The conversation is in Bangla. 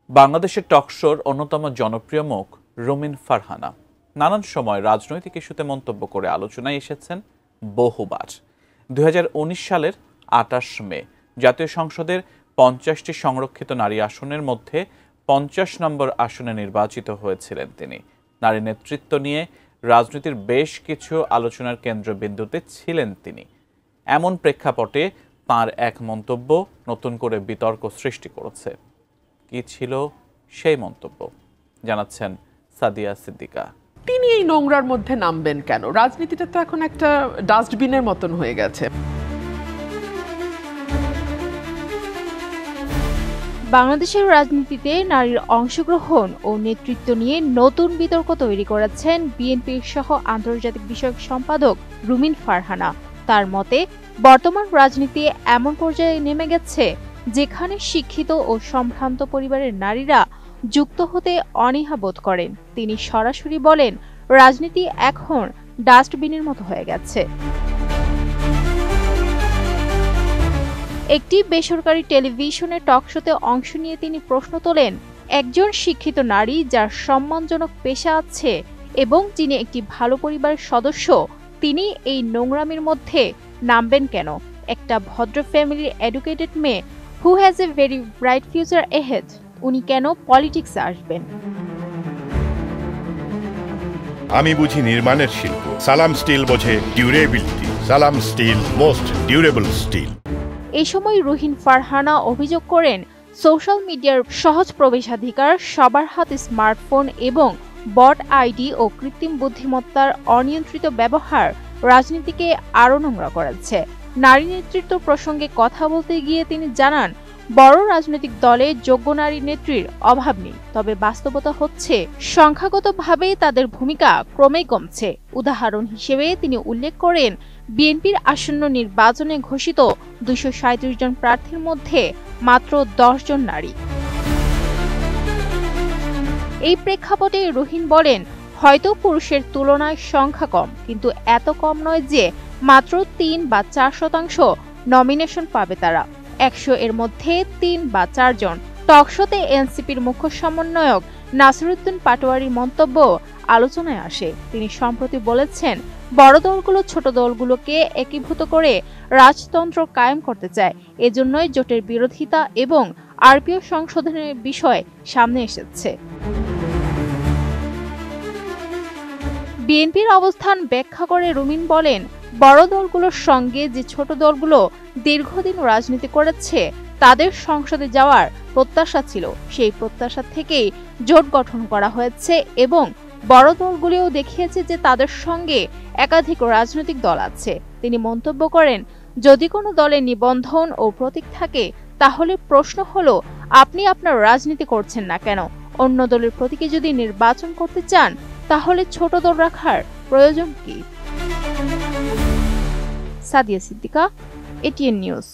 বাংলাদেশের টকশোর অন্যতম জনপ্রিয় মুখ রুমিন ফারহানা নানান সময় রাজনৈতিক ইস্যুতে মন্তব্য করে আলোচনায় এসেছেন বহুবার। 2019 সালের 28 মে জাতীয় সংসদের 50টি সংরক্ষিত নারী আসনের মধ্যে 50 নম্বর আসনে নির্বাচিত হয়েছিলেন তিনি। নারী নেতৃত্ব নিয়ে রাজনীতির বেশ কিছু আলোচনার কেন্দ্রবিন্দুতে ছিলেন তিনি। এমন প্রেক্ষাপটে তাঁর এক মন্তব্য নতুন করে বিতর্ক সৃষ্টি করেছে। কি ছিল সেই মন্তব্য জানাচ্ছেন সাদিয়া সিদ্দিকা। তিনি এই নোংরার মধ্যে নামবেন কেন? রাজনীতিটা তো এখন একটা ডাস্টবিনের মতন হয়ে গেছে। বাংলাদেশের রাজনীতিতে নারীর অংশগ্রহণ ও নেতৃত্ব নিয়ে নতুন বিতর্ক তৈরি করেছেন বিএনপির সহ আন্তর্জাতিক বিষয়ক সম্পাদক রুমিন ফারহানা। তার মতে, বর্তমান রাজনীতি এমন পর্যায়ে নেমে গেছে যেখানে শিক্ষিত ও সম্ভ্রান্ত পরিবারের নারীরা যুক্ত হতে অনীহা বোধ করেন। তিনি সরাসরি বলেন, রাজনীতি এখন ডাস্টবিনের মতো হয়ে গেছে। একটি বেসরকারি টেলিভিশনের টকশোতে অংশ নিয়ে তিনি প্রশ্ন তোলেন, একজন শিক্ষিত নারী যার সম্মানজনক পেশা আছে এবং যিনি একটি ভালো পরিবারের সদস্য, তিনি এই নোংরামির মধ্যে নামবেন কেন? একটা ভদ্র ফ্যামিলির এডুকেটেড মেয়ে who has a very bright future ahead, উনি কেন পলিটিক্সে আসবেন? আমি বুঝি নির্মাণের শিল্প, সালাম স্টিল বোঝে ডিউরেবিলিটি। সালাম স্টিল, মোস্ট ডিউরেবল স্টিল। এই সময় রুমিন ফারহানা অভিযোগ করেন, সোশ্যাল মিডিয়ার সহজ প্রবেশাধিকার, সবার হাতে স্মার্টফোন এবং বট আইডি ও কৃত্রিম বুদ্ধিমত্তার অনিয়ন্ত্রিত ব্যবহার রাজনীতিকে আরও নোংরা করেছে। নারী নেতৃত্ব প্রসঙ্গে কথা বলতে গিয়ে তিনি জানান, বড় রাজনৈতিক দলে যোগ্য নারী নেত্রীর অভাব নেই, তবে বাস্তবতা হচ্ছে সংখ্যাগতভাবে তাদের ভূমিকা ক্রমেই কমছে। উদাহরণ হিসেবে তিনি উল্লেখ করেন, বিএনপির আসন্ন নির্বাচনে ঘোষিত 237 জন প্রার্থীর মধ্যে মাত্র 10 জন নারী। এই প্রেক্ষাপটে রুমিন বলেন, হয়তো পুরুষের তুলনায় সংখ্যা কম, কিন্তু এত কম নয় যে মাত্র 3 বা 4% নমিনেশন পাবে তারা। 100 এর মধ্যে 3 বা 4 জন। টকশোতে এনসিপির মুখ্য সমন্বয়ক নাসিরউদ্দিন পাটোয়ারির মন্তব্য আলোচনায় আসে। তিনি সম্প্রতি বলেছেন, বড় দলগুলো ছোট দলগুলোকে একীভূত করে রাজতন্ত্র কায়েম করতে চায়, এজন্যই জোটের বিরোধিতা এবং আরপিও সংশোধনের বিষয় সামনে এসেছে। বিএনপির অবস্থান ব্যাখ্যা করে রুমিন বলেন, বড় দলগুলোর সঙ্গে যে ছোট দলগুলো দীর্ঘদিন রাজনীতি করেছে তাদের সংসদে যাওয়ার প্রত্যাশা ছিল, সেই প্রত্যাশা থেকেই জোট গঠন করা হয়েছে এবং বড় দলগুলোও দেখিয়েছে যে তাদের সঙ্গে একাধিক রাজনৈতিক দল আছে। তিনি মন্তব্য করেন, যদি কোনো দলের নিবন্ধন ও প্রতীক থাকে তাহলে প্রশ্ন হলো, আপনি আপনার রাজনীতি করছেন না কেন? অন্য দলের প্রতীকে যদি নির্বাচন করতে চান তাহলে ছোট দল রাখার প্রয়োজন কি? Sadia Siddika, ATN news.